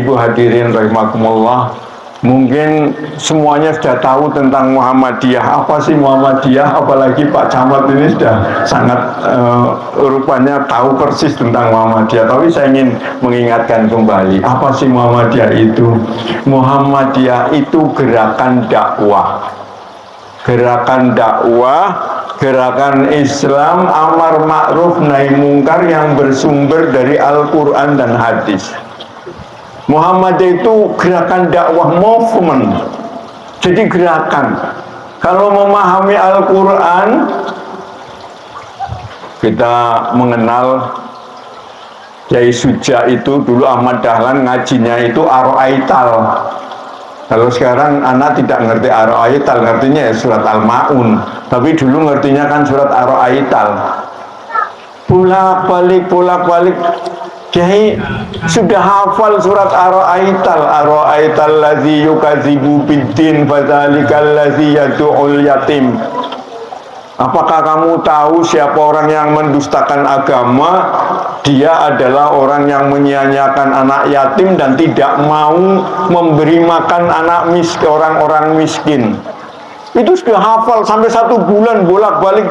Ibu hadirin rahimakumullah, mungkin semuanya sudah tahu tentang Muhammadiyah. Apa sih Muhammadiyah? Apalagi Pak Camat ini sudah sangat rupanya tahu persis tentang Muhammadiyah. Tapi saya ingin mengingatkan kembali, apa sih Muhammadiyah itu? Muhammadiyah itu gerakan dakwah. Gerakan dakwah, gerakan Islam amar ma'ruf nahi mungkar yang bersumber dari Al-Quran dan hadis. Muhammad itu gerakan dakwah, movement. Jadi gerakan. Kalau memahami Al-Quran, kita mengenal Kiai Suja itu dulu Ahmad Dahlan ngajinya itu Ar-Aital. Kalau sekarang anak tidak ngerti Ar-Aital, ngertinya ya surat Al-Ma'un. Tapi dulu ngertinya kan surat Ar-Aital. Bolak-balik. Kiai sudah hafal surat Ar-Aital ladzi yukadzibu biddin fadzalikal ladzi yad'ul yatim. Apakah kamu tahu siapa orang yang mendustakan agama? Dia adalah orang yang menyia-nyiakan anak yatim dan tidak mau memberi makan orang-orang miskin. Itu sudah hafal sampai 1 bulan bolak-balik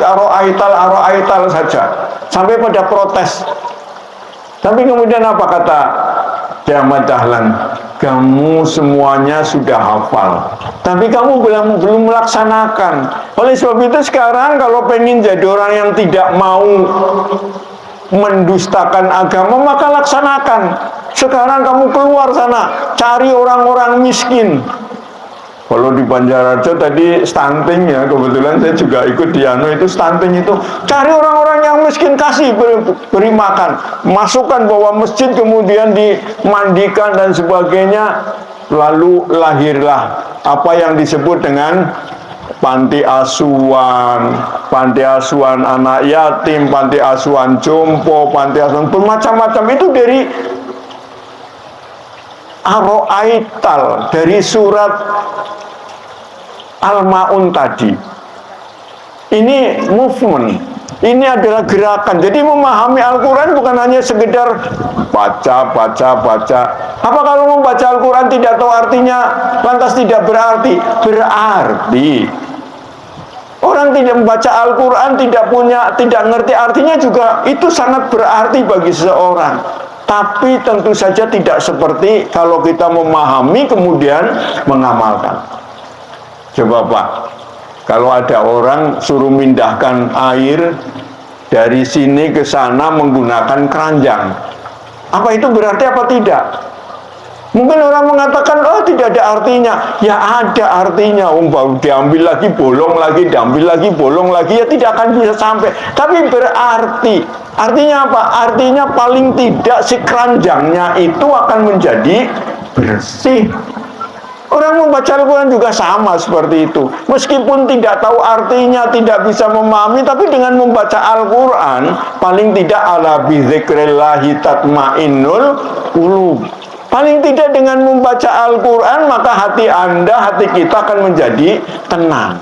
Ar-Aital saja. Sampai pada protes. Tapi kemudian apa kata Kiai Ahmad Dahlan? Kamu semuanya sudah hafal, tapi kamu belum melaksanakan. Oleh sebab itu sekarang kalau pengen jadi orang yang tidak mau mendustakan agama, maka laksanakan. Sekarang kamu keluar sana, cari orang-orang miskin. Kalau di Banjarraja tadi stunting ya, kebetulan saya juga ikut di itu stunting itu. Cari orang-orang yang miskin, kasih, beri makan. Masukkan bawa masjid, kemudian dimandikan dan sebagainya. Lalu lahirlah apa yang disebut dengan panti asuhan anak yatim, panti asuhan jompo, panti asuhan bermacam-macam. Itu dari Ar-Aital, dari surat Al-Ma'un tadi. Ini movement, ini adalah gerakan. Jadi memahami Al-Quran bukan hanya sekedar baca. Apa kalau membaca Al-Quran tidak tahu artinya lantas tidak berarti? Berarti. Orang tidak membaca Al-Quran, tidak ngerti artinya juga itu sangat berarti bagi seseorang. Tapi tentu saja tidak seperti kalau kita memahami kemudian mengamalkan. Coba Pak, kalau ada orang suruh mindahkan air dari sini ke sana menggunakan keranjang, apa itu berarti apa tidak? Mungkin orang mengatakan, oh tidak ada artinya. Ya ada artinya, baru diambil lagi, bolong lagi, diambil lagi, bolong lagi, ya tidak akan bisa sampai. Tapi berarti, artinya apa? Artinya paling tidak si keranjangnya itu akan menjadi bersih. Orang membaca Al-Quran juga sama seperti itu. Meskipun tidak tahu artinya, tidak bisa memahami, tapi dengan membaca Al-Quran, paling tidak ala bizikrillahi tatmainnul qulub. Paling tidak dengan membaca Al-Quran, maka hati Anda, hati kita akan menjadi tenang.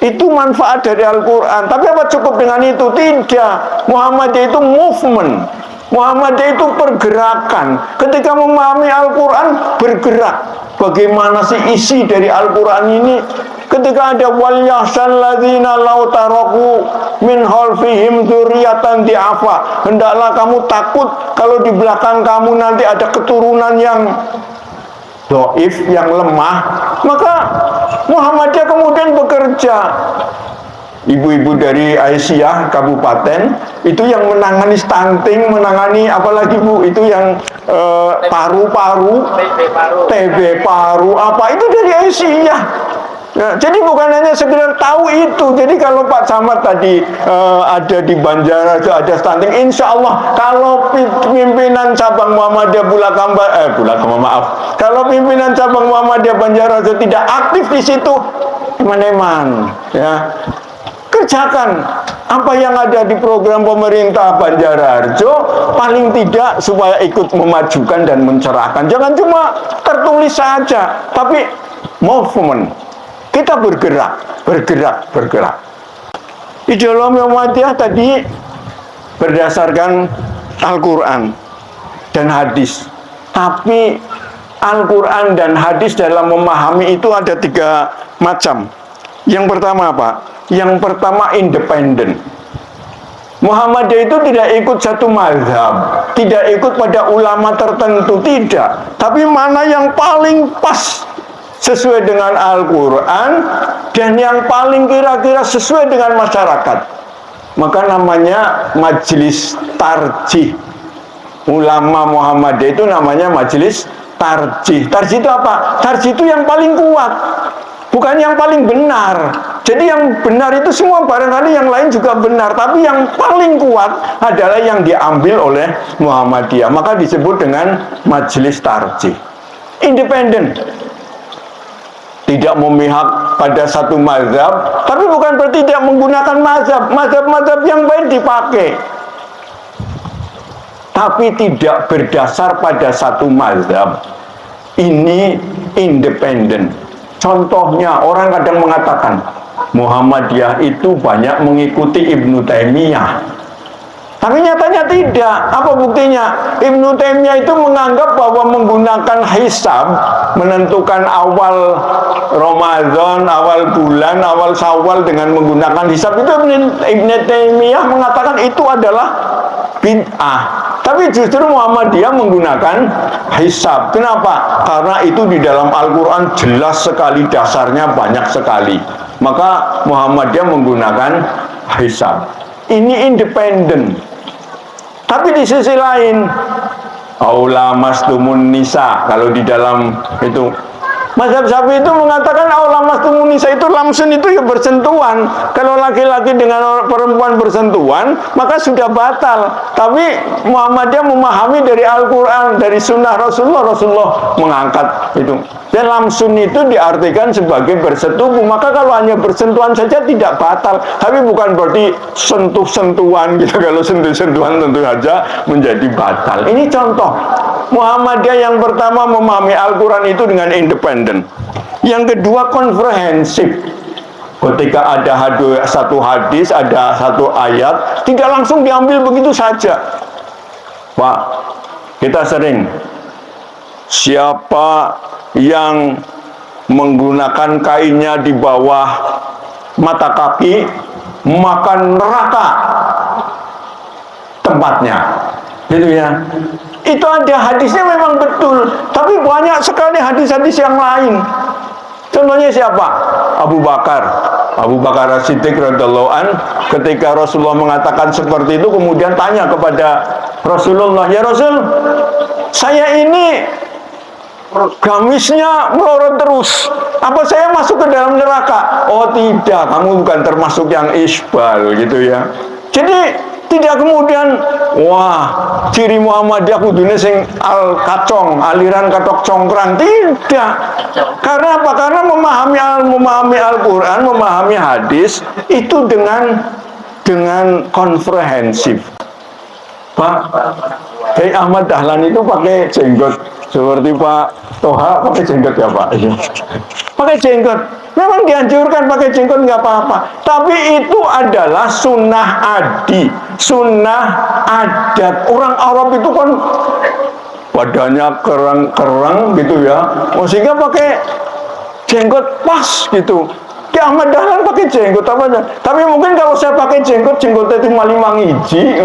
Itu manfaat dari Al-Quran. Tapi apa cukup dengan itu? Tidak. Muhammadiyah itu movement. Muhammadiyah itu pergerakan. Ketika memahami Al-Quran, bergerak. Bagaimana sih isi dari Al-Quran ini? Ketika ada wal yahsan ladzina law taraku min khalfihim dzurriatan di'afa, hendaklah kamu takut kalau di belakang kamu nanti ada keturunan yang dhaif, yang lemah. Maka Muhammadiyah kemudian bekerja. Ibu-ibu dari Aisyah kabupaten itu yang menangani stunting, menangani apalagi Bu, itu yang paru-paru, TB paru, apa itu dari Aisyah. Nah, jadi bukan hanya sekedar tahu itu. Jadi kalau Pak Camat tadi ada di Banjarraja ada stunting, insya Allah kalau pimpinan cabang Muhammadiyah kalau pimpinan cabang Muhammadiyah Banjarraja tidak aktif di situ, teman-teman, ya, kerjakan apa yang ada di program pemerintah Banjarraja, paling tidak supaya ikut memajukan dan mencerahkan. Jangan cuma tertulis saja, tapi movement. Kita bergerak. Ideologi Muhammadiyah tadi berdasarkan Al-Quran dan hadis. Tapi Al-Quran dan hadis dalam memahami itu ada 3 macam. Yang pertama apa? Yang pertama independen. Muhammadiyah itu tidak ikut satu mazhab, tidak ikut pada ulama tertentu, tidak. Tapi mana yang paling pas sesuai dengan Al-Quran dan yang paling kira-kira sesuai dengan masyarakat, maka namanya majelis tarjih. Ulama Muhammadiyah itu namanya majelis tarjih. Tarjih itu apa? Tarjih itu yang paling kuat, bukan yang paling benar. Jadi yang benar itu semua barangkali yang lain juga benar, tapi yang paling kuat adalah yang diambil oleh Muhammadiyah. Maka disebut dengan majelis tarjih. Independen, tidak memihak pada satu mazhab, tapi bukan berarti tidak menggunakan mazhab. Mazhab-mazhab yang baik dipakai, tapi tidak berdasar pada satu mazhab. Ini independen. Contohnya, orang kadang mengatakan Muhammadiyah itu banyak mengikuti Ibnu Taimiyah, tapi nyatanya tidak. Apa buktinya? Ibnu Taimiyah itu menganggap bahwa menggunakan hisab, menentukan awal Ramadan, awal bulan, awal Syawal dengan menggunakan hisab, itu Ibnu Taimiyah mengatakan itu adalah bid'ah. Tapi justru Muhammadiyah menggunakan hisab. Kenapa? Karena itu di dalam Al-Quran jelas sekali, dasarnya banyak sekali. Maka Muhammadiyah menggunakan hisab. Ini independen. Tapi di sisi lain, aula mastumun nisa, kalau di dalam itu mazhab Syafi'i itu mengatakan aula mastumun nisa itu lamsun itu ya bersentuhan. Kalau laki-laki dengan perempuan bersentuhan, maka sudah batal. Tapi Muhammadiyah memahami dari Al-Quran, dari sunnah Rasulullah mengangkat itu. Dan lamsun itu diartikan sebagai bersetubuh. Maka kalau hanya bersentuhan saja tidak batal. Tapi bukan berarti sentuh-sentuhan gitu. Kalau sentuh-sentuhan tentu saja menjadi batal. Ini contoh. Muhammadiyah yang pertama memahami Al-Quran itu dengan independen. Yang kedua komprehensif. Ketika ada satu hadis, ada satu ayat, tidak langsung diambil begitu saja. Pak, kita sering, siapa yang menggunakan kainnya di bawah mata kaki, maka neraka tempatnya, gitu ya. Itu ada hadisnya memang betul, tapi banyak sekali hadis-hadis yang lain. Contohnya siapa? Abu Bakar As-Siddiq radhiyallahu an, ketika Rasulullah mengatakan seperti itu, kemudian tanya kepada Rasulullah, ya Rasul, saya ini gamisnya melorot terus, apa saya masuk ke dalam neraka? Oh tidak, kamu bukan termasuk yang isbal, gitu ya. Jadi tidak kemudian, wah, ciri Muhammadiyah kudune sing aliran katok congkrang. Tidak. Karena apa? Karena memahami Al-Quran, memahami hadis itu dengan komprehensif. Pak Kiai Ahmad Dahlan itu pakai jenggot seperti Pak Toha pakai jenggot ya Pak? Pakai jenggot. Memang dianjurkan pakai jenggot nggak apa-apa. Tapi itu adalah sunnah adi, sunnah adat. Orang Arab itu kan badannya kerang-kerang gitu ya. Sehingga pakai jenggot pas gitu. Ki Ahmad Dahlan pakai jenggot apa aja. Tapi mungkin kalau saya pakai jenggotnya cuma 5 iji,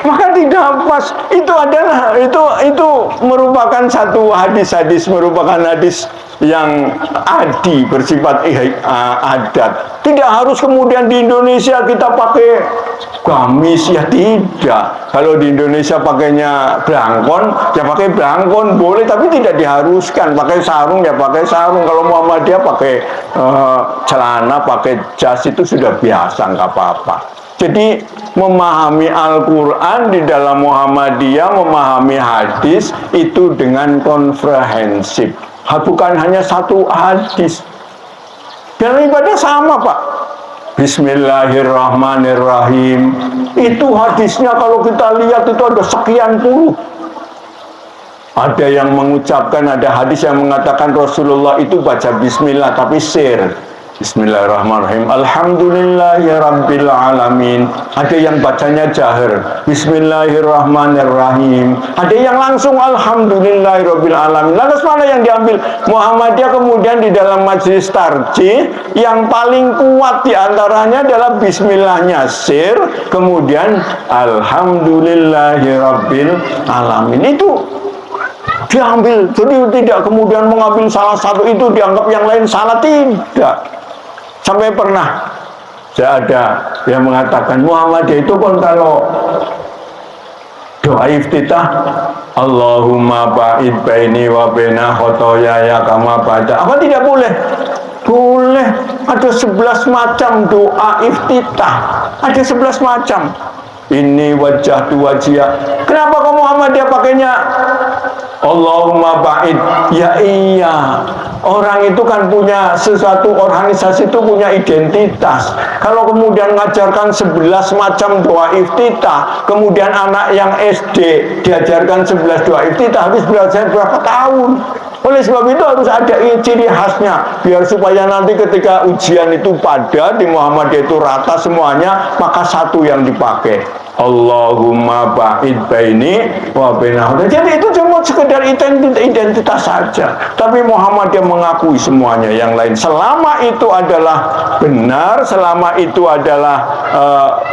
maka tidak pas. Itu adalah itu merupakan satu hadis, merupakan hadis yang adi, bersifat adat. Tidak harus kemudian di Indonesia kita pakai gamis, ya tidak. Kalau di Indonesia pakainya belangkon, ya pakai belangkon boleh, tapi tidak diharuskan. Pakai sarung, ya pakai sarung. Kalau Muhammadiyah pakai celana, pakai jas, itu sudah biasa, nggak apa-apa. Jadi memahami Al-Quran di dalam Muhammadiyah, memahami hadis itu dengan komprehensif. Bukan hanya satu hadis. Dalam ibadah sama Pak. Bismillahirrahmanirrahim. Itu hadisnya kalau kita lihat itu ada sekian puluh. Ada yang mengucapkan, ada hadis yang mengatakan Rasulullah itu baca bismillah tapi sir. Bismillahirrahmanirrahim. Alhamdulillahirabbil alamin. Ada yang bacanya jahar, Bismillahirrahmanirrahim. Ada yang langsung Alhamdulillahirabbil alamin. Lantas mana yang diambil? Muhammadiyah kemudian di dalam majelis tarjih yang paling kuat diantaranya adalah Bismillahnya sir, kemudian Alhamdulillahirabbil alamin. Itu diambil, jadi tidak kemudian mengambil salah satu itu dianggap yang lain salah, tidak. Sampai pernah saya ada yang mengatakan Muhammadiyah itu pun kalau doa iftitah Allahumma ba'id baini wa baina khotoyaya kama ba'da, apa tidak boleh? Boleh. Ada 11 macam doa iftitah, ada 11 macam. Ini wajah tu wajah. Kenapa kok Muhammadiyah pakainya Allahumma ba'id? Ya iya, orang itu kan punya sesuatu, organisasi itu punya identitas. Kalau kemudian mengajarkan 11 macam doa iftitah, kemudian anak yang SD diajarkan 11 doa iftitah, habis belajar berapa tahun? Oleh sebab itu harus ada ciri khasnya, biar supaya nanti ketika ujian itu pada di Muhammadiyah itu rata semuanya, maka satu yang dipakai. Allahumma ba'id baini wa baina. Jadi itu cuma sekedar identitas saja. Tapi Muhammadiyah mengakui semuanya yang lain. Selama itu adalah benar, selama itu adalah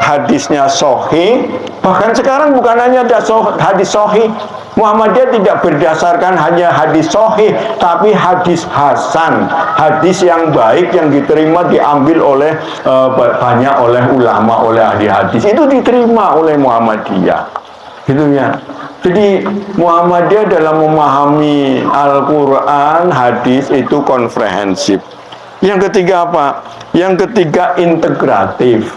hadisnya sahih. Bahkan sekarang bukan hanya ada hadis sahih. Muhammadiyah tidak berdasarkan hanya hadis sahih, tapi hadis hasan, hadis yang baik yang diterima diambil oleh banyak oleh ulama, oleh ahli hadis, itu diterima oleh Muhammadiyah, gitu ya. Jadi Muhammadiyah dalam memahami Al-Quran, hadis itu komprehensif. Yang ketiga apa? Yang ketiga integratif.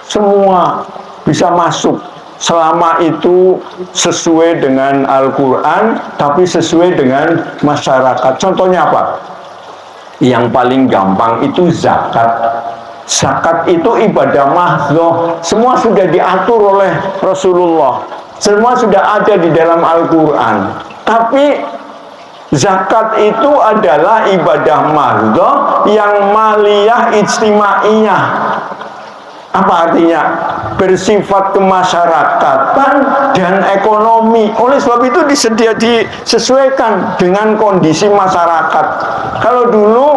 Semua bisa masuk selama itu sesuai dengan Al-Quran, tapi sesuai dengan masyarakat. Contohnya apa? Yang paling gampang itu zakat. Zakat itu ibadah mahdoh, semua sudah diatur oleh Rasulullah, semua sudah ada di dalam Al-Quran. Tapi zakat itu adalah ibadah mahdoh yang maliyah ijtimaiyah. Apa artinya? Bersifat kemasyarakatan dan ekonomi. Oleh sebab itu disesuaikan dengan kondisi masyarakat. Kalau dulu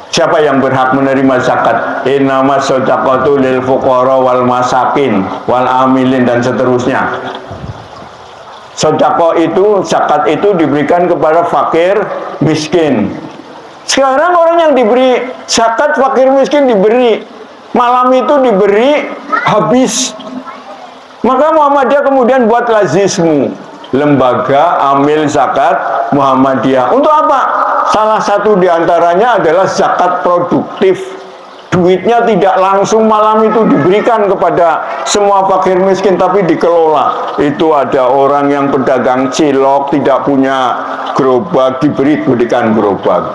siapa yang berhak menerima zakat? Innamas shadaqatu lil fuqara wal masakin wal amilin dan seterusnya. Sedekah itu, zakat itu diberikan kepada fakir miskin. Sekarang orang yang diberi zakat fakir miskin diberi, malam itu diberi habis. Maka Muhammadiyah kemudian buat lazismu, lembaga amil zakat Muhammadiyah. Untuk apa? Salah satu diantaranya adalah zakat produktif. Duitnya tidak langsung malam itu diberikan kepada semua fakir miskin, tapi dikelola. Itu ada orang yang pedagang cilok, tidak punya gerobak, diberikan gerobak.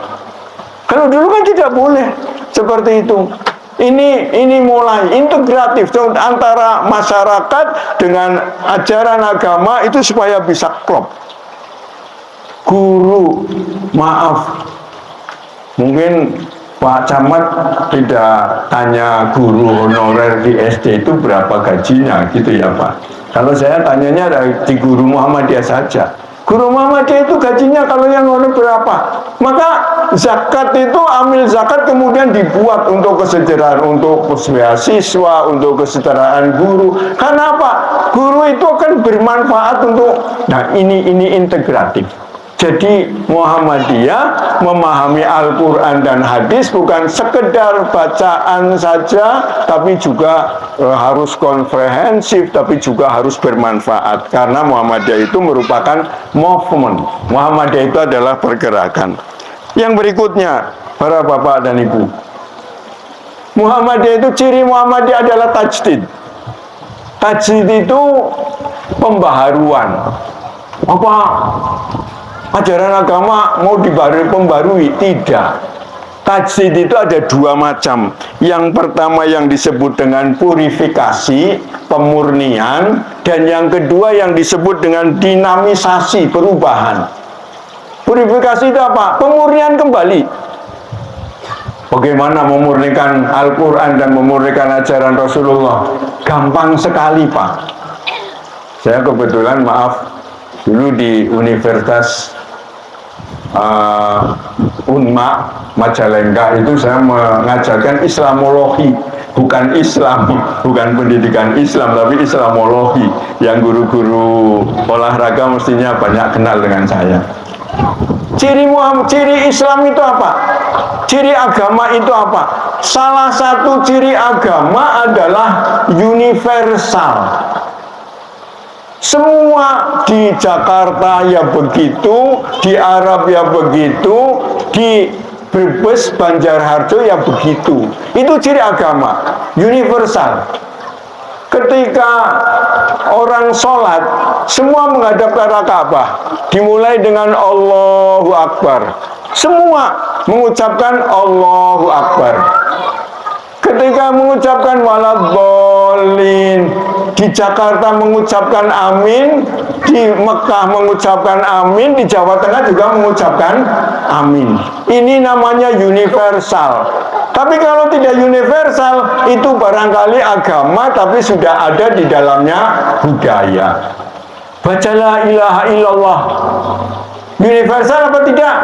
Kalau dulu kan tidak boleh seperti itu. Ini mulai integratif antara masyarakat dengan ajaran agama itu supaya bisa klop. Guru, maaf, mungkin Pak Camat tidak tanya guru honorer di SD itu berapa gajinya, gitu ya Pak. Kalau saya tanyanya di guru Muhammadiyah saja. Guru Muhammadiyah itu gajinya kalau yang honorer berapa? Maka zakat itu, amil zakat kemudian dibuat untuk kesejahteraan, untuk beasiswa, untuk kesejahteraan guru. Karena apa? Guru itu akan bermanfaat untuk, nah ini integratif. Jadi Muhammadiyah memahami Al-Quran dan hadis bukan sekedar bacaan saja, tapi juga harus komprehensif, tapi juga harus bermanfaat. Karena Muhammadiyah itu merupakan movement. Muhammadiyah itu adalah pergerakan. Yang berikutnya, para bapak dan ibu, Muhammadiyah itu, ciri Muhammadiyah adalah tajdid. Tajdid itu pembaharuan. Apa? Ajaran agama mau pembarui? Tidak. Tajdid itu ada dua macam. Yang pertama yang disebut dengan purifikasi, pemurnian, dan yang kedua yang disebut dengan dinamisasi, perubahan. Purifikasi itu apa? Pemurnian kembali. Bagaimana memurnikan Al-Quran dan memurnikan ajaran Rasulullah? Gampang sekali, Pak. Saya kebetulan, maaf, dulu di Universitas Unma Majalengka itu saya mengajarkan Islamologi, bukan Islam, bukan pendidikan Islam, tapi Islamologi, yang guru-guru olahraga mestinya banyak kenal dengan saya. Ciri Islam itu apa? Ciri agama itu apa? Salah satu ciri agama adalah universal. Semua di Jakarta ya begitu, di Arab ya begitu, di Brebes, Banjarharjo ya begitu. Itu ciri agama, universal. Ketika orang sholat, semua menghadap ke arah Ka'bah, dimulai dengan Allahu Akbar. Semua mengucapkan Allahu Akbar. Ketika mengucapkan waladhdallin, di Jakarta mengucapkan amin, di Mekah mengucapkan amin, di Jawa Tengah juga mengucapkan amin. Ini namanya universal. Tapi kalau tidak universal, itu barangkali agama, tapi sudah ada di dalamnya budaya. Baca la ilaha illallah. Universal apa tidak?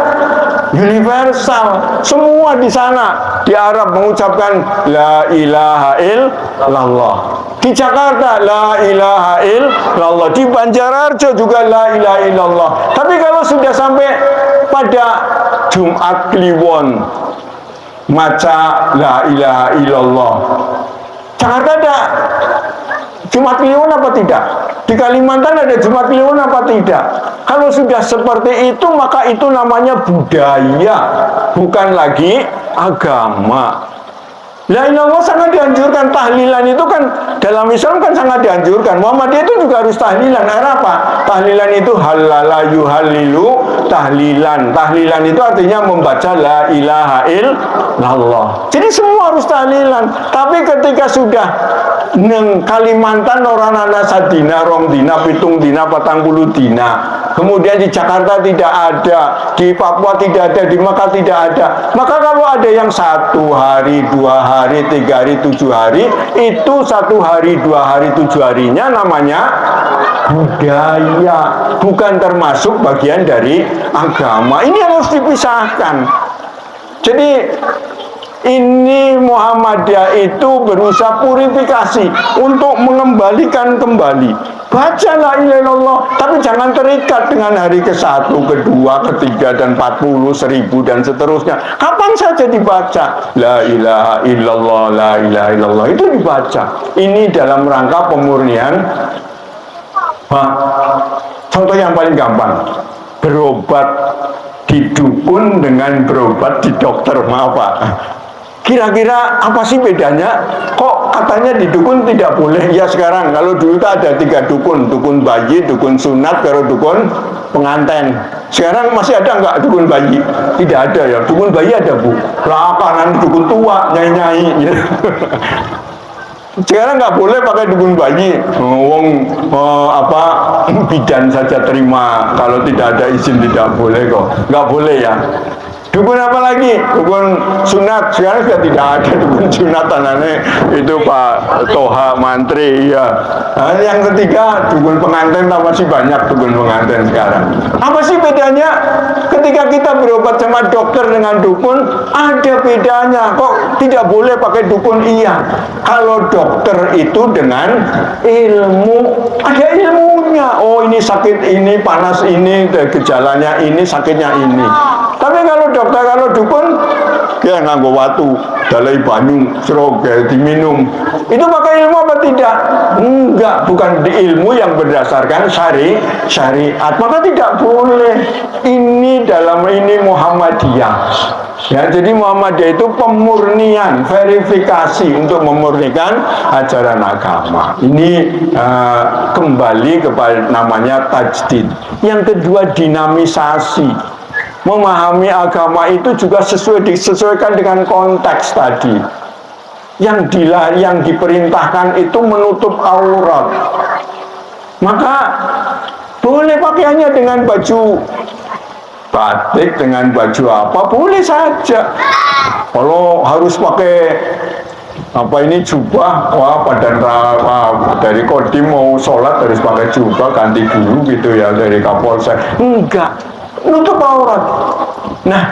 Universal. Semua di sana. Di Arab mengucapkan la ilaha illallah. Di Jakarta la ilaha illallah. Di Banjarharjo juga la ilaha illallah. Tapi kalau sudah sampai pada Jumat Kliwon, maca la ilaha illallah. Jakarta ada Jumat Kliwon apa tidak? Di Kalimantan ada Jumat Kliwon apa tidak? Kalau sudah seperti itu, maka itu namanya budaya, bukan lagi agama. La ilaha illallah sangat dianjurkan. Tahlilan itu kan dalam Islam kan sangat dianjurkan. Muhammadiyah itu juga harus tahlilan. Apa? Tahlilan itu halala yuhalilu tahlilan. Tahlilan itu artinya membaca la ilaha illallah. Jadi semua harus tahlilan. Tapi ketika sudah neng Kalimantan orang ana sadina, rong dina, pitung dina, patang puluh dina. Kemudian di Jakarta tidak ada, di Papua tidak ada, di Mekah tidak ada. Maka kalau ada yang 1 hari, 2 hari, 3 hari, 7 hari, itu 1 hari, 2 hari, 7 harinya namanya budaya, bukan termasuk bagian dari agama. Ini harus dipisahkan. Jadi ini Muhammadiyah itu berusaha purifikasi untuk mengembalikan kembali. Baca la ilaha illallah, tapi jangan terikat dengan hari ke-1, ke-2, ke-3, dan 40, 1000, dan seterusnya. Kapan saja dibaca la ilaha illallah, la ilaha illallah, itu dibaca. Ini dalam rangka pemurnian. Contoh yang paling gampang, berobat di dukun dengan berobat di dokter. Maaf Pak, kira-kira apa sih bedanya? Kok katanya di dukun tidak boleh? Ya sekarang, kalau dulu ada 3 dukun. Dukun bayi, dukun sunat, baru dukun pengantin. Sekarang masih ada nggak dukun bayi? Tidak ada ya. Dukun bayi ada Bu. Lah kanan dukun tua, nyai-nyai. Sekarang nggak boleh pakai dukun bayi. Bidan saja terima. Kalau tidak ada izin tidak boleh kok. Nggak boleh ya. Dukun apa lagi? Dukun sunat. Sekarang sudah tidak ada dukun sunat, tanahnya itu Pak Toha Mantri ya. Nah, yang ketiga dukun pengantin, masih banyak dukun pengantin sekarang. Apa sih bedanya ketika kita berobat sama dokter dengan dukun? Ada bedanya. Kok tidak boleh pakai dukun? Iya, kalau dokter itu dengan ilmu, ada ilmunya. Oh ini sakit ini, panas ini, gejalanya ini, sakitnya ini. Tapi kalau dokter, kalau dukun, ya nganggo watu, dalai banyu, serok, diminum. Itu pakai ilmu apa tidak? Enggak, bukan di ilmu yang berdasarkan syariat. Maka tidak boleh. Ini dalam ini Muhammadiyah. Ya, jadi Muhammadiyah itu pemurnian, verifikasi untuk memurnikan ajaran agama. Ini kembali kepada namanya tajdid. Yang kedua, dinamisasi. Memahami agama itu juga disesuaikan dengan konteks tadi. Yang diperintahkan itu menutup aurat. Maka boleh pakaiannya dengan baju batik dengan baju apa boleh saja. Kalau harus pakai apa ini jubah, wah dari Kodim mau sholat harus pakai jubah, ganti dulu gitu ya dari Kapolsek. Enggak, nutup aurat. Nah,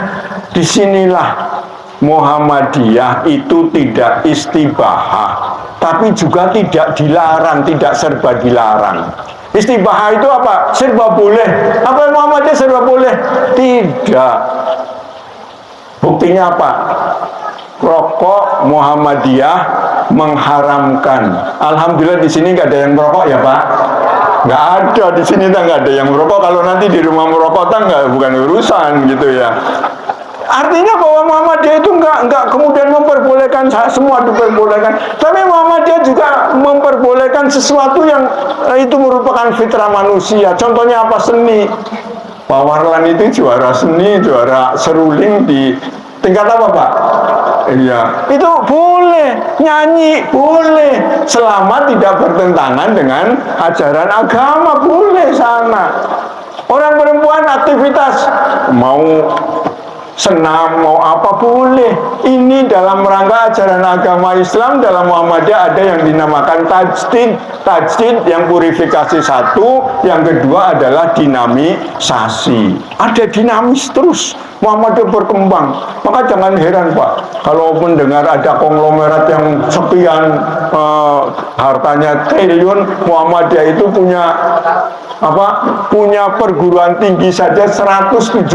disinilah Muhammadiyah itu tidak istibahah, tapi juga tidak dilarang, tidak serba dilarang. Istibahah itu apa? Serba boleh. Apa Muhammadiyah serba boleh? Tidak. Buktinya apa? Rokok Muhammadiyah mengharamkan. Alhamdulillah di sini nggak ada yang merokok ya Pak. Nggak ada di sini nggak ada yang merokok. Kalau nanti di rumah merokok nggak, bukan urusan gitu ya. Artinya bahwa Muhammadiyah itu nggak kemudian memperbolehkan semua diperbolehkan, tapi Muhammadiyah juga memperbolehkan sesuatu yang itu merupakan fitrah manusia. Contohnya apa? Seni. Pak Warlan itu juara seni, juara seruling di tingkat apa Pak? Iya, itu boleh, nyanyi boleh, selama tidak bertentangan dengan ajaran agama, boleh sana. Orang perempuan aktivitas mau senam, mau apa boleh. Ini dalam rangka ajaran agama Islam. Dalam Muhammadiyah ada yang dinamakan tajdid. Tajdid yang purifikasi satu, yang kedua adalah dinamisasi. Ada dinamis terus. Muhammadiyah berkembang. Maka jangan heran Pak, kalau mendengar ada konglomerat yang sekian hartanya triliun, Muhammadiyah itu punya apa? Punya perguruan tinggi saja 170.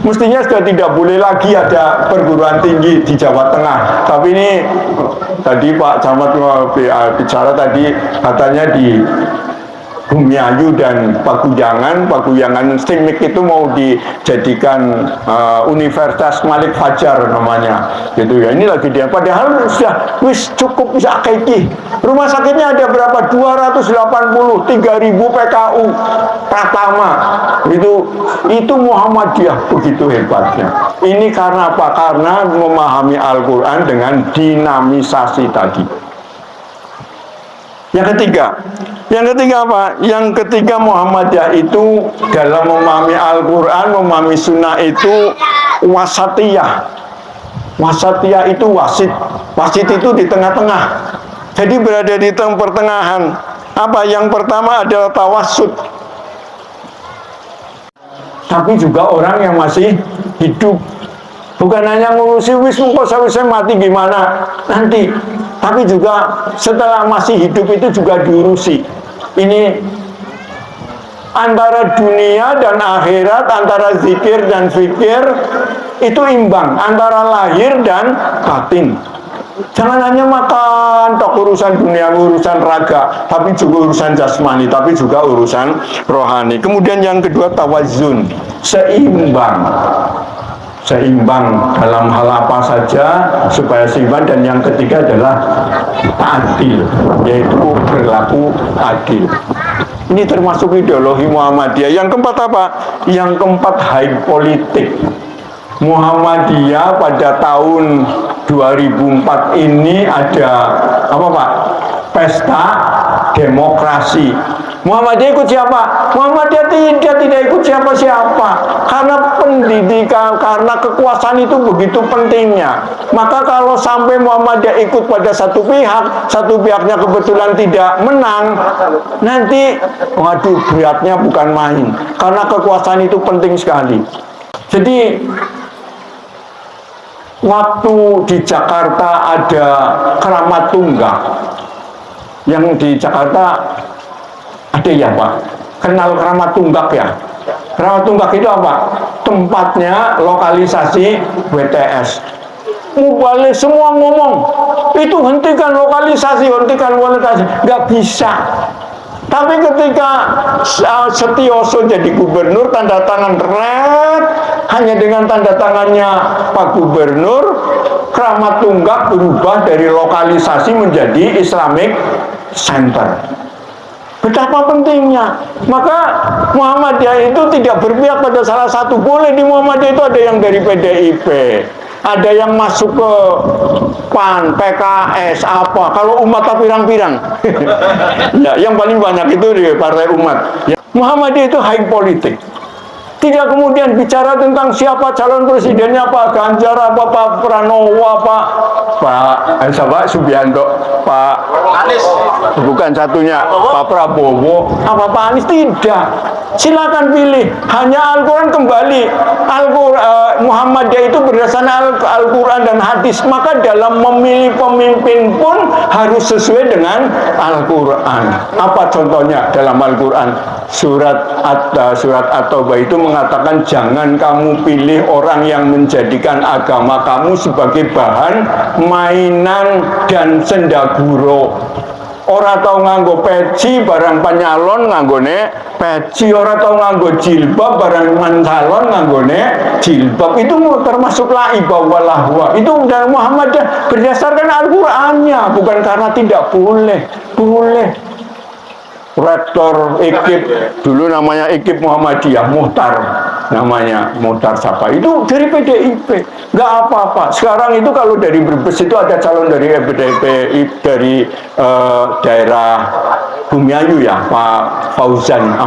Mestinya sudah tidak boleh lagi ada perguruan tinggi di Jawa Tengah. Tapi ini tadi Pak Camat bicara tadi, katanya di Bumiayu dan Pakuyangan Stimik itu mau dijadikan Universitas Malik Fajar namanya, gitu ya. Ini lagi dia. Padahal sudah cukup bisa keki. Rumah sakitnya ada berapa? 280, 3.000 PKU Pratama. Itu Muhammadiyah begitu hebatnya. Ini karena apa? Karena memahami Al-Quran dengan dinamisasi tadi. Yang ketiga apa? Yang ketiga Muhammadiyah itu dalam memahami Al-Quran, memahami Sunnah itu wasatiyah. Wasatiyah itu wasit. Wasit itu di tengah-tengah. Jadi berada di pertengahan. Apa? Yang pertama adalah tawassut. Tapi juga orang yang masih hidup. Bukan hanya ngurusi saya mati gimana nanti, tapi juga setelah masih hidup itu juga diurusi. Ini antara dunia dan akhirat, antara zikir dan fikir itu imbang, antara lahir dan batin. Jangan hanya makan tok urusan dunia, urusan raga, tapi juga urusan jasmani, tapi juga urusan rohani. Kemudian yang kedua tawazun, seimbang dalam hal apa saja supaya seimbang. Dan yang ketiga adalah adil, yaitu berlaku adil. Ini termasuk ideologi Muhammadiyah. Yang keempat apa? Yang keempat high politik. Muhammadiyah pada tahun 2004 ini ada apa Pak? Pesta demokrasi. Muhammadiyah ikut siapa? Muhammadiyah tidak ikut siapa-siapa. Karena pendidikan, karena kekuasaan itu begitu pentingnya. Maka kalau sampai Muhammadiyah ikut pada satu pihaknya kebetulan tidak menang, nanti waduh beratnya bukan main. Karena kekuasaan itu penting sekali. Jadi waktu di Jakarta ada keramat tunggak. Yang di Jakarta ada ya Pak, kenal keramat tunggak ya? Keramat tunggak itu apa? Tempatnya lokalisasi BTS. Mubalik semua ngomong, itu hentikan lokalisasi, nggak bisa. Tapi ketika Setioso jadi gubernur, tanda tangan red, hanya dengan tanda tangannya Pak Gubernur, Keramat Tunggak berubah dari lokalisasi menjadi Islamic Center. Betapa pentingnya. Maka Muhammadiyah itu tidak berpihak pada salah satu. Boleh di Muhammadiyah itu ada yang dari PDIP, ada yang masuk ke PAN, PKS, apa. Kalau umat tak pirang-pirang. Ya, yang paling banyak itu di Partai Umat. Ya. Muhammadiyah itu high politik. Tidak kemudian bicara tentang siapa calon presidennya, Pak Ganjar, apa Pak Pranowo, apa Pak Subianto, Pak Anies, bukan satunya Pak Prabowo, apa Pak Anies. Tidak. Silakan pilih. Hanya Al-Quran kembali. Muhammadiyah itu berdasarkan Al-Quran dan hadis. Maka dalam memilih pemimpin pun harus sesuai dengan Al-Quran. Apa contohnya dalam Al-Quran? Surat At-Taubah itu mengatakan jangan kamu pilih orang yang menjadikan agama kamu sebagai bahan mainan dan sendaguro. Orang tau nganggo peci barang penyalon nganggone peci, orang tau nganggo jilbab barang mencalon nganggone jilbab. Itu termasuk laibah walahwa. Itu dari Muhammadiyah berdasarkan Al-Qur'annya, bukan karena tidak boleh. Boleh. Rektor IKIP dulu namanya IKIP Muhammadiyah, Muhtar namanya, Muhtar siapa itu dari PDIP, nggak apa-apa. Sekarang itu kalau dari Brebes itu ada calon dari PDIP dari daerah Bumiayu ya, Pak Fauzan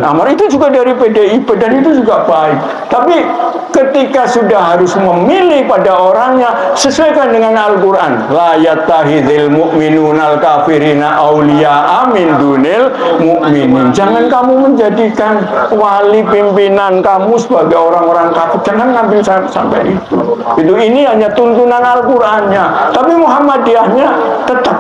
Amar itu juga dari PDIP dan itu juga baik. Tapi ketika sudah harus memilih pada orangnya, sesuaikan dengan Al-Quran. La yattahidil mu'minunal kafirina awliya amin dunil mu'minin. Jangan kamu menjadikan wali pimpinan kamu sebagai orang-orang kafir. Jangan ngambil sampai itu. Ini hanya tuntunan Al-Qurannya. Tapi Muhammadiyahnya tetap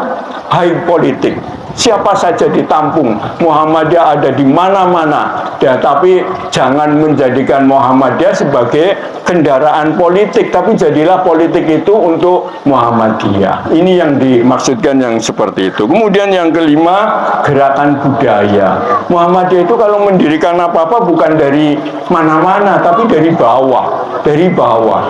high politik. Siapa saja ditampung, Muhammadiyah ada di mana-mana. Ya, tapi jangan menjadikan Muhammadiyah sebagai kendaraan politik, tapi jadilah politik itu untuk Muhammadiyah. Ini yang dimaksudkan yang seperti itu. Kemudian yang kelima, gerakan budaya. Muhammadiyah itu kalau mendirikan apa-apa bukan dari mana-mana, tapi dari bawah. Dari bawah.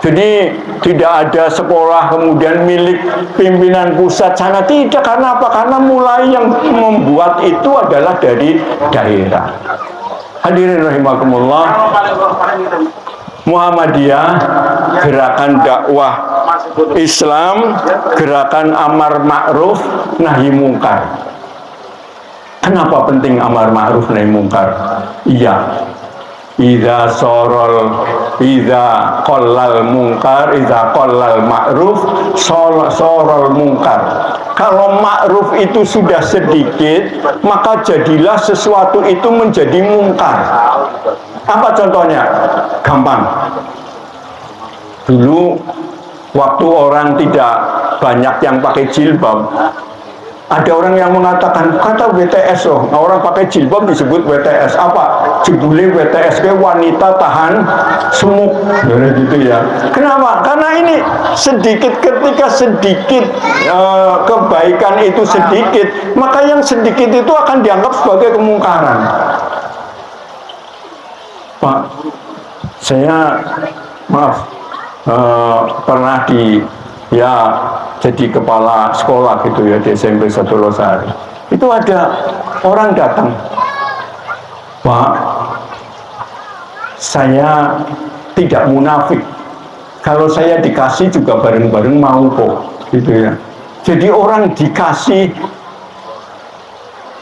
Jadi tidak ada sekolah kemudian milik pimpinan pusat sana, tidak. Karena apa? Karena mulai yang membuat itu adalah dari daerah. Hadirin rahimakumullah, Muhammadiyah, gerakan dakwah Islam, gerakan amar ma'ruf nahi mungkar. Kenapa penting amar ma'ruf nahi mungkar? Iya, idza qallal ma'ruf sorol mungkar. Kalau ma'ruf itu sudah sedikit, maka jadilah sesuatu itu menjadi mungkar. Apa contohnya? Gampang. Dulu waktu orang tidak banyak yang pakai jilbab, ada orang yang mengatakan, kata WTS loh, orang pakai jilbab disebut WTS. Apa? Jebule WTS ke wanita tahan semuk, gitu ya. Kenapa? Karena ini sedikit, ketika sedikit kebaikan itu sedikit, maka yang sedikit itu akan dianggap sebagai kemungkaran. Pak, saya maaf pernah jadi kepala sekolah gitu ya di SMP 1 Losari. Itu ada orang datang, Pak, saya tidak munafik. Kalau saya dikasih juga bareng-bareng mau kok, gitu ya. Jadi orang dikasih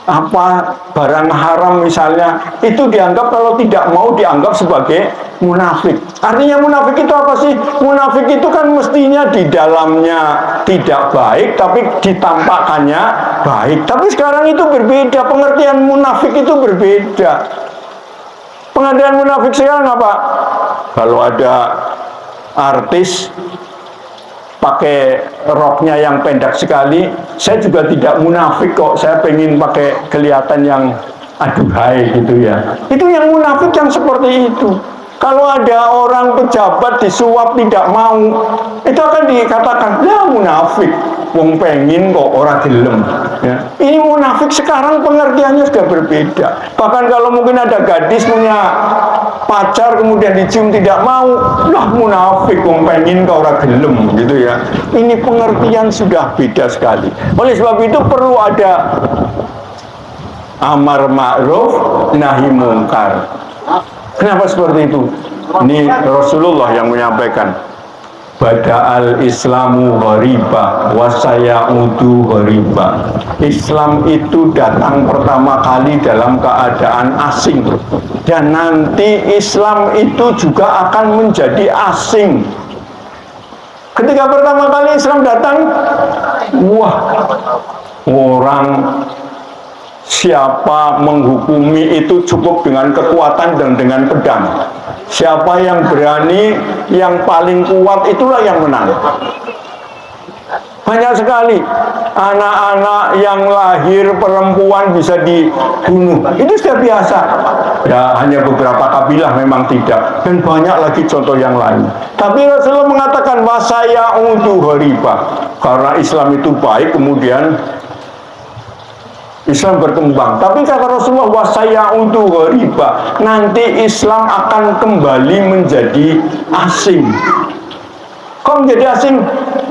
apa barang haram misalnya, itu dianggap, kalau tidak mau dianggap sebagai munafik. Artinya munafik itu apa sih? Munafik itu kan mestinya di dalamnya tidak baik, tapi ditampakkannya baik. Tapi sekarang itu berbeda, pengertian munafik itu berbeda. Pengertian munafik sekarang apa? Kalau ada artis pakai roknya yang pendek sekali, saya juga tidak munafik kok, saya pengen pakai kelihatan yang aduhai gitu ya. Itu yang munafik yang seperti itu. Kalau ada orang pejabat disuap tidak mau, itu akan dikatakan, ya munafik, wong pengen kok orang gelem. Ya. Ini munafik sekarang pengertiannya sudah berbeda. Bahkan kalau mungkin ada gadis punya pacar kemudian dicium tidak mau, lah munafik, wong pengen kok orang gelem, gitu ya. Ini pengertian sudah beda sekali. Oleh sebab itu perlu ada amar ma'ruf nahi mungkar. Kenapa seperti itu? Ini Rasulullah yang menyampaikan. Bada'al Islamu ghariba wa sayaudu ghariba. Islam itu datang pertama kali dalam keadaan asing, dan nanti Islam itu juga akan menjadi asing. Ketika pertama kali Islam datang, wah, orang siapa menghukumi itu cukup dengan kekuatan dan dengan pedang. Siapa yang berani, yang paling kuat, itulah yang menang. Banyak sekali anak-anak yang lahir perempuan bisa dibunuh. Itu sudah biasa. Ya, hanya beberapa kabilah memang tidak. Dan banyak lagi contoh yang lain. Tapi Rasulullah mengatakan wasaya untuk hariba. Karena Islam itu baik, kemudian Islam berkembang. Tapi kata Rasulullah wasaya untuk riba, nanti Islam akan kembali menjadi asing. Kok menjadi asing?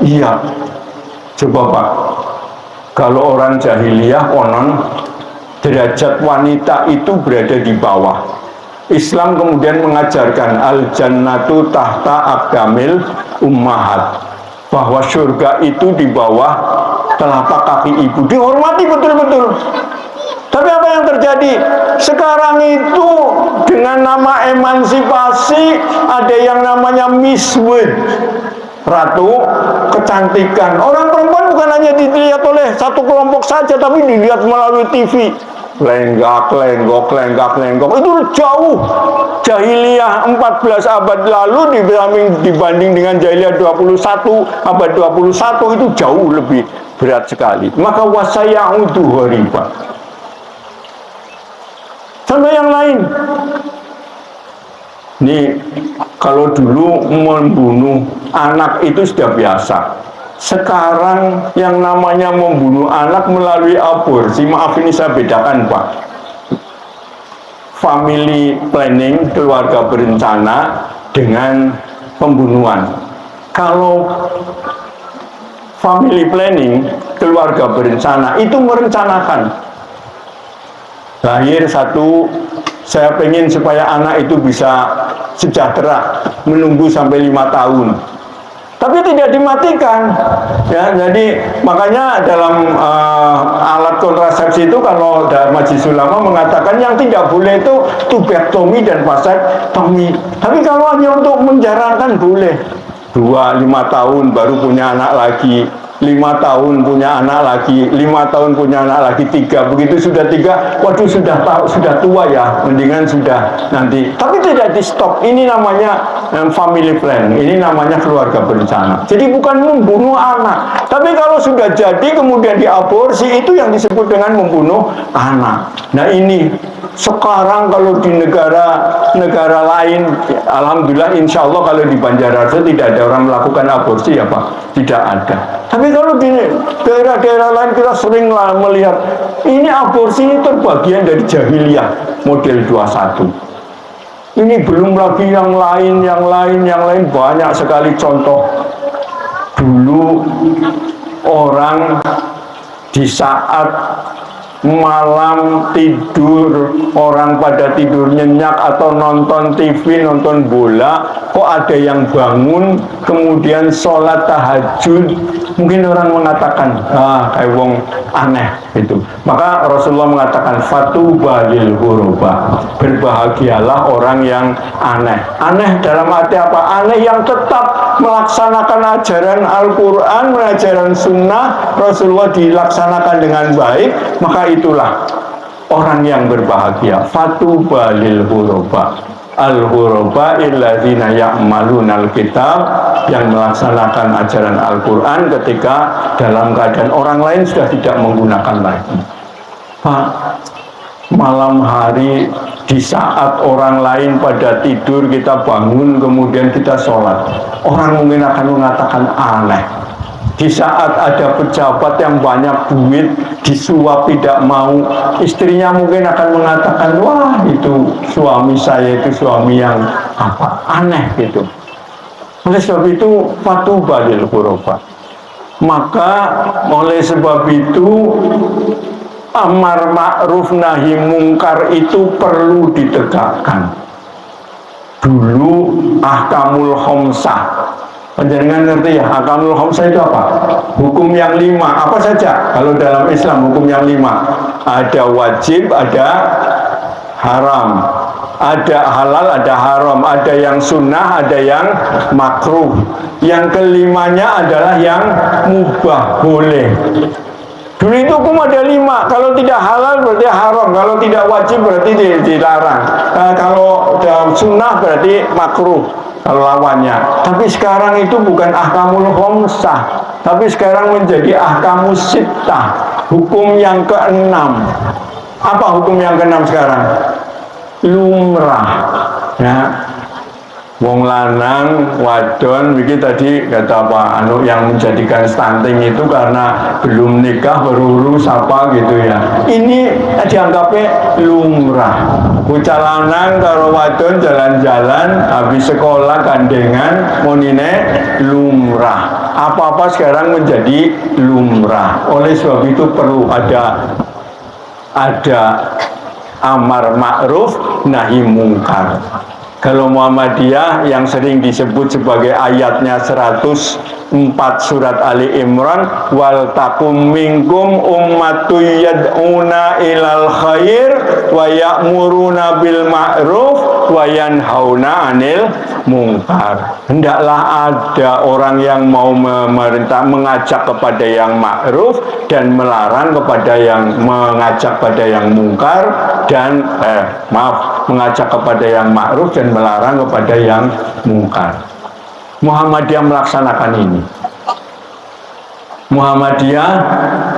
Iya. Coba Pak, kalau orang jahiliyah konon derajat wanita itu berada di bawah. Islam kemudian mengajarkan al-jannatu tahta aqdamil ummahat, bahwa surga itu di bawah telapak kaki ibu, dihormati betul-betul. Tapi apa yang terjadi? Sekarang itu dengan nama emansipasi ada yang namanya Miss World, ratu kecantikan. Orang perempuan bukan hanya dilihat oleh satu kelompok saja, tapi dilihat melalui TV. Lenggak, lenggok, lenggak, lenggok. Itu jauh. Jahiliyah 14 abad lalu dibanding dengan jahiliyah 21 abad 21 itu jauh lebih berat sekali. Maka wasaya'udu hariba. Contoh yang lain. Nih, kalau dulu membunuh anak itu sudah biasa. Sekarang yang namanya membunuh anak melalui aborsi, maaf ini saya bedakan Pak. Family planning, keluarga berencana, dengan pembunuhan. Kalau family planning, keluarga berencana, itu merencanakan. Lahir satu, saya pengen supaya anak itu bisa sejahtera, menunggu sampai 5 tahun. Tapi tidak dimatikan, ya. Jadi makanya dalam alat kontrasepsi itu, kalau Majelis Ulama mengatakan yang tidak boleh itu tubektomi dan vasektomi. Tapi kalau hanya untuk menjarangkan boleh. 2-5 tahun baru punya anak lagi, 5 tahun punya anak lagi, 5 tahun punya anak lagi, 3. Begitu sudah 3, waduh sudah tua ya, mendingan sudah nanti. Tapi tidak di stop. Ini namanya family plan, ini namanya keluarga berencana. Jadi bukan membunuh anak. Tapi kalau sudah jadi kemudian diaborsi, itu yang disebut dengan membunuh anak. Nah ini sekarang kalau di negara lain, alhamdulillah, insya Allah kalau di Banjarmasin tidak ada orang melakukan aborsi ya Pak, tidak ada. Tapi kalau di daerah-daerah lain kita sering melihat ini aborsi ini terbagian dari jahiliyah model 21. Ini belum lagi yang lain banyak sekali contoh. Dulu orang di saat malam tidur, orang pada tidur nyenyak atau nonton TV, nonton bola, kok ada yang bangun kemudian sholat tahajud. Mungkin orang mengatakan kayak wong aneh itu. Maka Rasulullah mengatakan fatuba lil ghuraba, berbahagialah orang yang aneh. Aneh dalam arti apa? Aneh yang tetap melaksanakan ajaran Al-Quran, ajaran Sunnah Rasulullah dilaksanakan dengan baik, maka itulah orang yang berbahagia. Fatuba lil ghuraba. Al-ghuraba illadzina ya'maluna al-kitab, yang melaksanakan ajaran Al-Quran ketika dalam keadaan orang lain sudah tidak menggunakan lagi. Pak, malam hari di saat orang lain pada tidur kita bangun kemudian kita sholat, orang mungkin akan mengatakan aneh. Di saat ada pejabat yang banyak duit disuap tidak mau, istrinya mungkin akan mengatakan, wah itu suami saya itu suami yang apa, aneh gitu. Oleh sebab itu fatuba lil ghuraba. Maka oleh sebab itu amar ma'ruf nahi mungkar itu perlu ditegakkan. Dulu ahkamul khamsah, Panjenengan ngerti ya, hakamul khamsah itu apa? Hukum yang 5, apa saja? Kalau dalam Islam hukum yang 5, ada wajib, ada haram, ada halal, ada haram, ada yang sunnah, ada yang makruh. Yang kelimanya adalah yang mubah, boleh. Dulu itu hukum ada 5, kalau tidak halal berarti haram, kalau tidak wajib berarti dilarang, kalau sunnah berarti makruh kalau lawannya. Tapi sekarang itu bukan ahkamul khamsah, tapi sekarang menjadi ahkamus sittah, hukum yang ke-6. Apa hukum yang ke-6 sekarang? Lumrah. Ya. Wong lanang, wadon, begini tadi kata apa, yang menjadikan stunting itu karena belum nikah baru urus apa gitu ya. Ini dianggapnya lumrah. Bocah lanang karo wadon jalan-jalan habis sekolah gandengan monine lumrah. Apa-apa sekarang menjadi lumrah. Oleh sebab itu perlu ada amar ma'ruf nahi mungkar. Kalau Muhammadiyah yang sering disebut sebagai ayatnya 104 surat Ali Imran, wal takum minkum ummatu yad'una ilal khair wa ya'muruna bil ma'ruf wa yanhauna 'anil mungkar. Hendaklah ada orang yang mau memerintah, mengajak kepada yang ma'ruf dan melarang kepada yang mengajak pada yang mungkar, dan mengajak kepada yang ma'ruf dan melarang kepada yang mungkar. Muhammadiyah melaksanakan ini. Muhammadiyah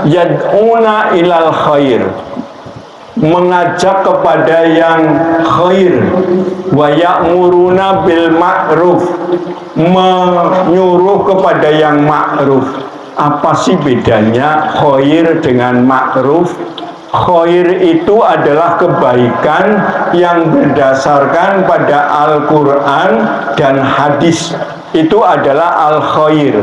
yad'una ilal khair, mengajak kepada yang khair, wa ya'muruna bil ma'ruf, menyuruh kepada yang ma'ruf. Apa sih bedanya khair dengan ma'ruf? Khair itu adalah kebaikan yang berdasarkan pada Al-Quran dan hadis. Itu adalah al-khair.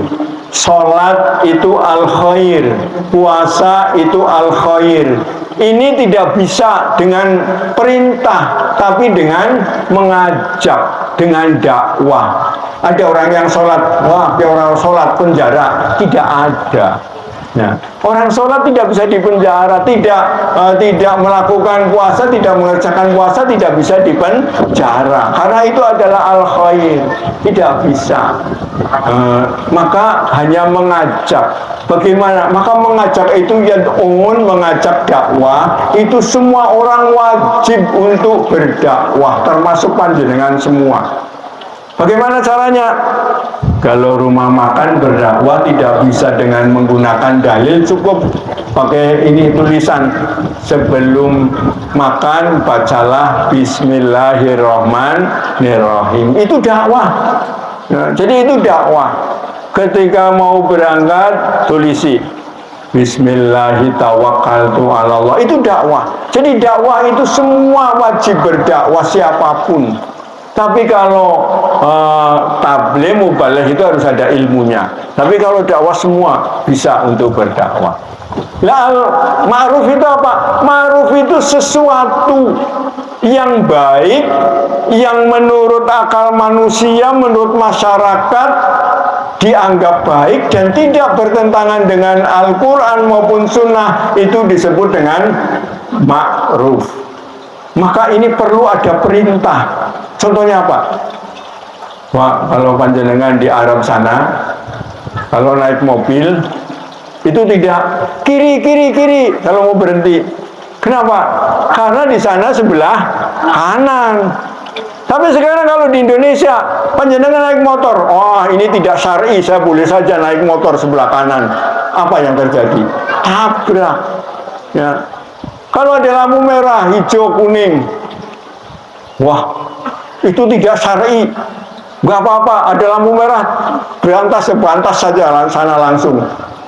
Salat itu al-khair, puasa itu al-khair. Ini tidak bisa dengan perintah, tapi dengan mengajak, dengan dakwah. Ada orang yang sholat, wah, orang sholat penjara, tidak ada. Nah, orang sholat tidak bisa dipenjara, tidak melakukan puasa, tidak mengerjakan puasa, tidak bisa dipenjara, karena itu adalah al-khair, tidak bisa. Maka hanya mengajak. Bagaimana? Maka mengajak itu yad'un, mengajak dakwah, itu semua orang wajib untuk berdakwah, termasuk panjenengan semua. Bagaimana caranya? Kalau rumah makan berdakwah tidak bisa dengan menggunakan dalil, cukup pakai ini tulisan, sebelum makan bacalah Bismillahirrahmanirrahim. Itu dakwah. Nah, jadi itu dakwah. Ketika mau berangkat tulisi Bismillahirrahmanirrahim. Itu dakwah. Jadi dakwah itu semua wajib berdakwah, siapapun. Tapi kalau tabligh mubaligh itu harus ada ilmunya. Tapi kalau dakwah semua bisa untuk berdakwah. Lah ma'ruf itu apa? Ma'ruf itu sesuatu yang baik, yang menurut akal manusia, menurut masyarakat dianggap baik dan tidak bertentangan dengan Al-Quran maupun Sunnah, itu disebut dengan ma'ruf. Maka ini perlu ada perintah. Contohnya apa? Wah, kalau panjenengan di Arab sana, kalau naik mobil itu tidak kiri kalau mau berhenti. Kenapa? Karena di sana sebelah kanan. Tapi sekarang kalau di Indonesia, panjenengan naik motor, oh ini tidak syar'i, saya boleh saja naik motor sebelah kanan. Apa yang terjadi? Tabrak. Ya. Kalau ada lampu merah, hijau, kuning, wah, itu tidak syar'i. Gak apa-apa, ada lampu merah, berantas saja sana langsung.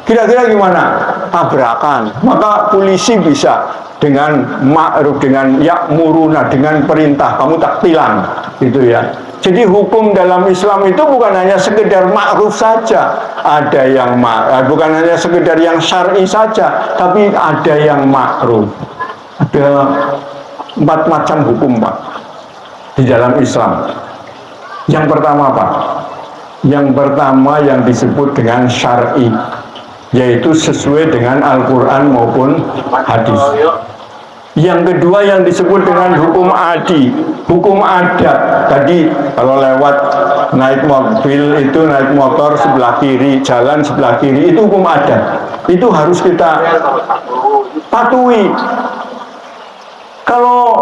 Kira-kira gimana? Tabrakan. Maka polisi bisa dengan ma'ruf, dengan ya'muruna, dengan perintah, kamu tak tilang, gitu ya. Jadi hukum dalam Islam itu bukan hanya sekedar ma'ruf saja, ada yang bukan hanya sekedar yang syar'i saja, tapi ada yang ma'ruf. Ada 4 macam hukum, Pak, di dalam Islam. Yang pertama, Pak, Yang pertama yang disebut dengan syar'i, yaitu sesuai dengan Al-Quran maupun hadis. Yang kedua yang disebut dengan hukum adi, hukum adat. Tadi kalau lewat naik mobil itu, naik motor sebelah kiri, jalan sebelah kiri, itu hukum adat. Itu harus kita patuhi. Kalau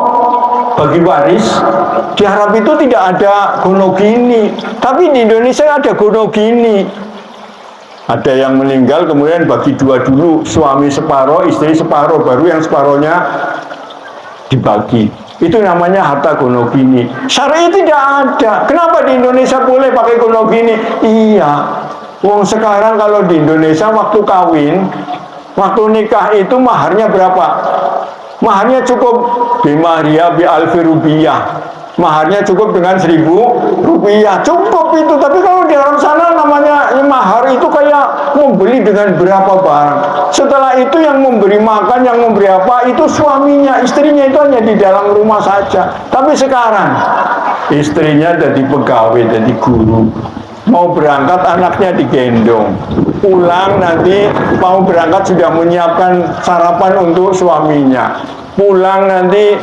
bagi waris di Arab itu tidak ada gonogini, tapi di Indonesia ada gonogini. Ada yang meninggal kemudian bagi dua dulu, suami separuh, istri separuh, baru yang separuhnya dibagi. Itu namanya harta gonogini. Syariat tidak ada. Kenapa di Indonesia boleh pakai gonogini? Iya, wong sekarang kalau di Indonesia waktu kawin, waktu nikah itu maharnya berapa? Maharnya cukup bimaria bi alfi rupiah. Maharnya cukup dengan 1.000 rupiah, cukup itu. Tapi kalau di Arab sana namanya mahar itu kayak membeli dengan berapa barang. Setelah itu yang memberi makan, yang memberi apa, itu suaminya, istrinya itu hanya di dalam rumah saja. Tapi sekarang istrinya jadi pegawai, jadi guru. Mau berangkat anaknya digendong, pulang nanti mau berangkat sudah menyiapkan sarapan untuk suaminya, pulang nanti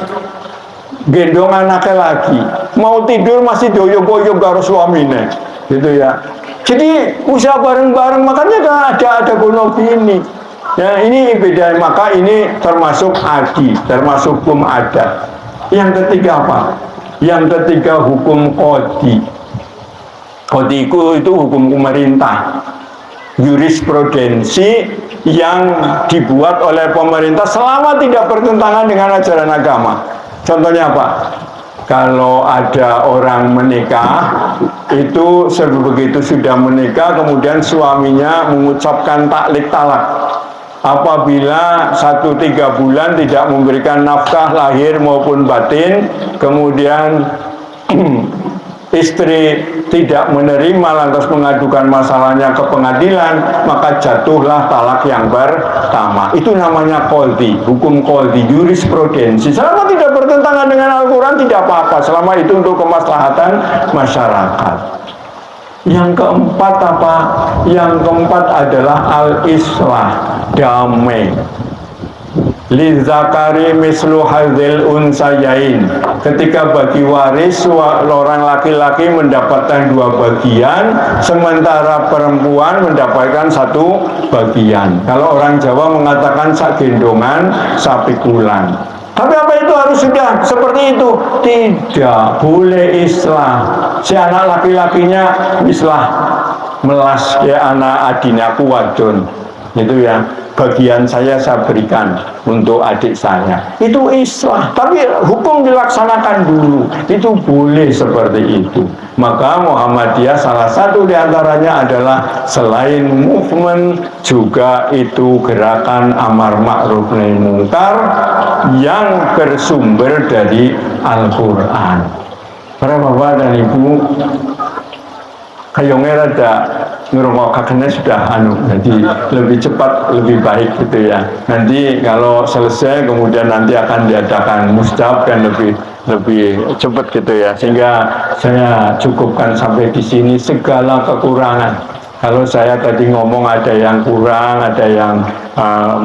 gendong anaknya lagi, mau tidur masih doyok-doyok karo suaminya, gitu ya. Jadi usaha bareng-bareng, makanya ada gonogini. Ya, ini beda, maka ini termasuk adi, termasuk hukum adat. Yang ketiga apa? Yang ketiga hukum qadhi. Qadhi itu hukum pemerintah, jurisprudensi yang dibuat oleh pemerintah selama tidak bertentangan dengan ajaran agama. Contohnya apa? Kalau ada orang menikah, itu begitu sudah menikah, kemudian suaminya mengucapkan taklid talak. Apabila 1-3 bulan tidak memberikan nafkah lahir maupun batin, kemudian istri tidak menerima lantas mengadukan masalahnya ke pengadilan, maka jatuhlah talak yang pertama. Itu namanya qadhi, hukum qadhi, jurisprudensi. Selama tidak bertentangan dengan Al-Quran tidak apa-apa, selama itu untuk kemaslahatan masyarakat. Yang keempat apa? Yang keempat adalah al-islah, damai. Lizakari mislu hadzil unsayain. Ketika bagi waris orang laki-laki mendapatkan 2 bagian, sementara perempuan mendapatkan 1 bagian. Kalau orang Jawa mengatakan sak gendongan sapi kulan. Tapi apa itu harus sudah seperti itu? Tidak, boleh islah. Si anak laki-lakinya islah melas ya anak adinaku wadon. Itu ya, bagian saya berikan untuk adik saya. Itu islah, tapi hukum dilaksanakan dulu. Itu boleh seperti itu. Maka Muhammadiyah salah satu diantaranya adalah selain movement, juga itu gerakan amar ma'ruf nahi munkar yang bersumber dari Al-Quran. Para bapak dan ibu, kayongnya rada ngerungokaknya sudah jadi lebih cepat, lebih baik gitu ya. Nanti kalau selesai kemudian nanti akan diadakan mustab dan lebih cepat gitu ya. Sehingga saya cukupkan sampai di sini segala kekurangan. Kalau saya tadi ngomong ada yang kurang, ada yang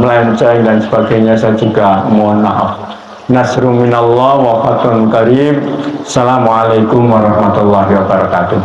melenceng dan sebagainya, saya juga mohon maaf. Nasru minallah wa fathun qarib. Assalamualaikum warahmatullahi wabarakatuh.